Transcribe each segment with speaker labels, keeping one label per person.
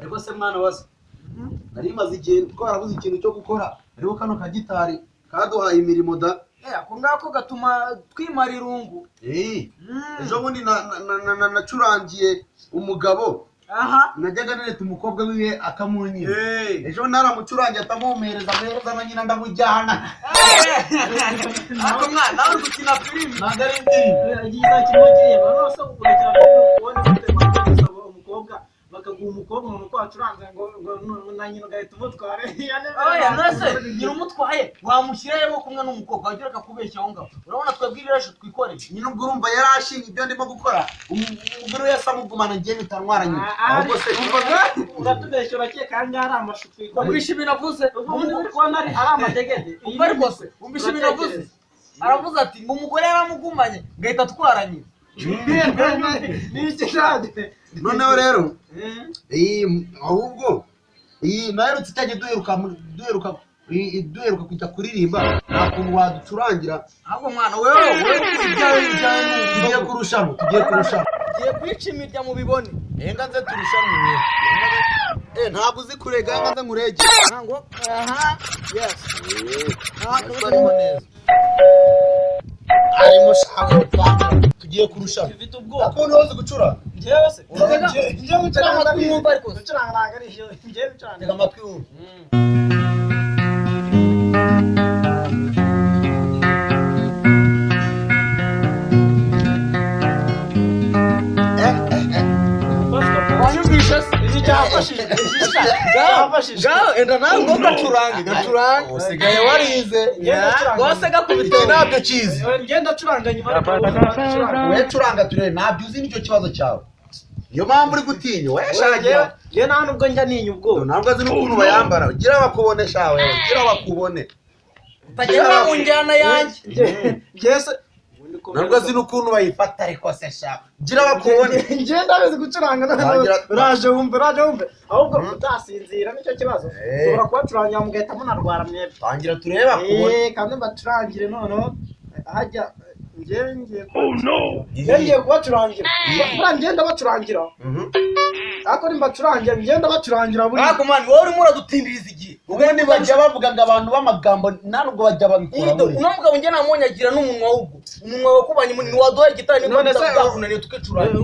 Speaker 1: Ariko se mwana wase nari maze igihe twarabuze ikintu cyo gukora ariko kano kagitari kaduhaye imirimo da
Speaker 2: ako ngako gatuma twimara irungu.
Speaker 1: Ejo bundi nacurangiye umugabo najyaga nereta umukobwa wiwe akamunyira ejo naramucurangiye atamumereza amereza na nyina ndamujyana
Speaker 2: ako mwana nawe gukina filime
Speaker 1: nagari indirimbo
Speaker 3: igihe kirimo kireba nose ukurikira kubona gute umukobwa bakaguha umukobwa umuntu kwacuranze ngo na nyina ugahita umutware
Speaker 2: oya nose nyina umutwaye wamushyirayo kumwe n'umukobwa wagira akakubeshya aho ngaho urabona twebwe ibirasho twikoreye
Speaker 1: nyina ubwo urumva yarashinga ibyo ndimo gukora umugore wese amugumana ngiye bitantwara nyina ahubwo se
Speaker 3: uratubeshya urakeka kandi ari amashu twikoreye
Speaker 2: umbisha ibintu avuze
Speaker 3: ubundi kubona ari amadegede
Speaker 2: umva rwose umbisha ibintu avuze aravuze ati ngo umugore yaramugumanye ngahita atwara nyina
Speaker 1: noneho rero ahubwo naherutse cyane duheruka kujya kuririmba nta kuntu waducurangira
Speaker 2: ahubwo mwana wewe
Speaker 1: tugiye kurushanwa
Speaker 2: tugiye kwica imirya mu bibone
Speaker 1: enga nze turushanwe ntabwo uzi kurega enga nze nkurege
Speaker 2: ngo yes
Speaker 1: arimo neza arimo shawe tugiye kurushanwa
Speaker 3: ufite ubwoba
Speaker 1: akuntu uzi gucura
Speaker 3: njyewe se njye gucuranga
Speaker 2: amatwi wumva ariko
Speaker 3: gucuranga ntabwo ari njye gucuranga
Speaker 1: tega amatwi wumva
Speaker 2: wanyumvishe
Speaker 3: iki cyafashije
Speaker 2: gaho enda nawe ngo gacurange
Speaker 1: usigaye warize
Speaker 2: wose gakubita
Speaker 1: ntabyo kizi
Speaker 3: ngenda curanga nyuma
Speaker 1: we curanga turere ntabyo uzi nicyo kibazo cyawe niyo mpamvu uri gutinya we shagira
Speaker 3: nge nta nubwo njya ninya ubwoba
Speaker 1: ntabwo azi n'ukuntu bayambara gira bakubone shawe gira bakubone
Speaker 2: utagenda mu njyana yanjye
Speaker 3: ngese
Speaker 1: ntabwo azi n'ukuntu bayifata ariko se shawe gira bakubone
Speaker 3: nge ndabizi gucuranga uraje wumve ahubwo utasinzira nicyo kibazo ushobora kubacurangira mugahita munarwara mwebwe
Speaker 1: tangira turebe bakubone
Speaker 3: kandi mbacurangire noneho hajya ngiye kubacurangira buriya ngenda bacurangira ariko nimbacurangira ngenda bacurangira buriya
Speaker 2: ariko mani wowe urimo uradutindiriza igihe
Speaker 1: ubundi bajya bavuga ngo abantu b'amagambo ntabwo bajya babikora
Speaker 2: uno mugabo njye namunyagira n'umunwa w'ubwo umunwa wakubanye munini waduhaye gitari niko bitakunaniye tukicuranga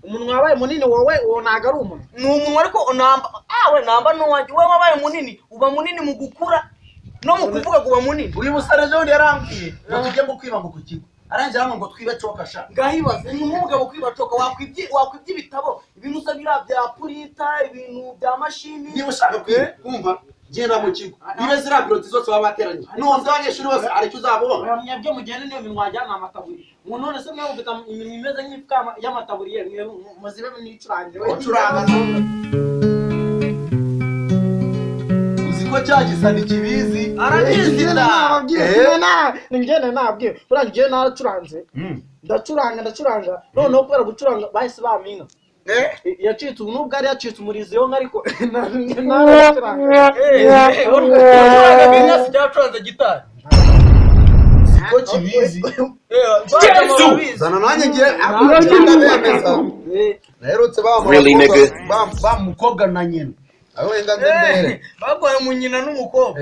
Speaker 3: umunwa wabaye munini wowe uwo ntabwo ari umunwa
Speaker 2: ni umunwa ariko namba n'uwanjye wowe wabaye munini uba munini mu gukura no mu kuvuga kuba munini
Speaker 1: uyu musare ejo bundi yarambwiye ngo tujye ngo kwiba ngo ku kigo arangira ngo twibe coka sha
Speaker 2: ngahibaze umuntu w'umugabo kwiba coka wakwibye ibitabo ibintu usa bya purita ibintu bya mashini
Speaker 1: niba ushaka kumva genda mu kigo niba ziriya biroti zose baba bateranye n'undi abanyeshuri bose aricyo uzabubona
Speaker 3: mwebwe mugende niyo minwa wajyana amataburiya umuntu none se mwe mufite iminwa imeze nk'ifuka y'amataburiya muzibe n'icurangire
Speaker 1: ucuranga ko cyagisa kibizi
Speaker 2: arabizi
Speaker 3: ngene nabwiye buriya ngiye naracuranze ndacuranga noneho kubera gucuranga bahise baminka yacitse ubu nubwo ari yacitse umurizo yo ariko naracuranga
Speaker 2: binyasi cyacuranze gitari
Speaker 1: siko kibizi zana nanjye ngiye ndabemeza naherutse bamukobwa na nyina
Speaker 2: baguhaye mu nyina n'umukobwa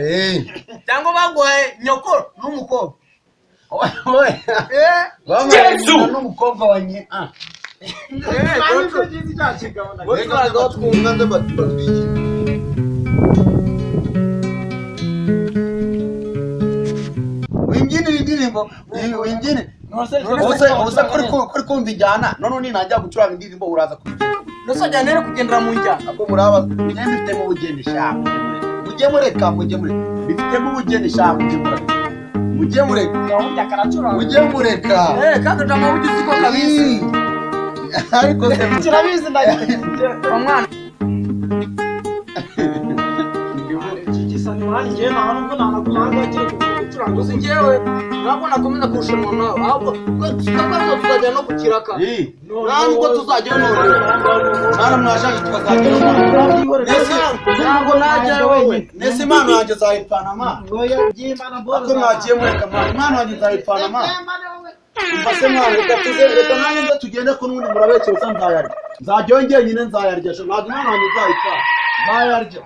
Speaker 2: cyangwa baguhaye nyoko n'umukobwa
Speaker 1: baguhaye nyina n'umukobwa wa nyina winginira indirimbo winginira ubusa kuri kumva injyana none ninajya gucuranga indirimbo uraza kuyigira
Speaker 2: nusajya nere kugendera mu njyana
Speaker 1: ako muraba nyine bifitemo ubugeni shaka mujye mureka bifitemo ubugeni shaka mujye mureka
Speaker 2: kandi ndama ugize ko kabisi
Speaker 1: ariko
Speaker 3: kirabizi ndagiye
Speaker 2: umwana
Speaker 3: Mani ngiye nta nubwo nanakumanga agiye gucuranga
Speaker 2: uzi njyewe ntabwo nakomeza kurushanwa nawe ahubwo twakaza tuzajya no kukiraka ntabwo tuzajya
Speaker 1: none mwashaka tukazajya
Speaker 2: ntabwo najya wewe
Speaker 1: nese impano yanjye zayipfanama ako mwagiye mureka impano yanjye zayipfanama mbase mwana reka nanjye nze tugende ko n'ubundi murabekera usa ntayari nzajyayo njyenyine nzayarya ntabwo umwana wanjye nzayitwara nzayarya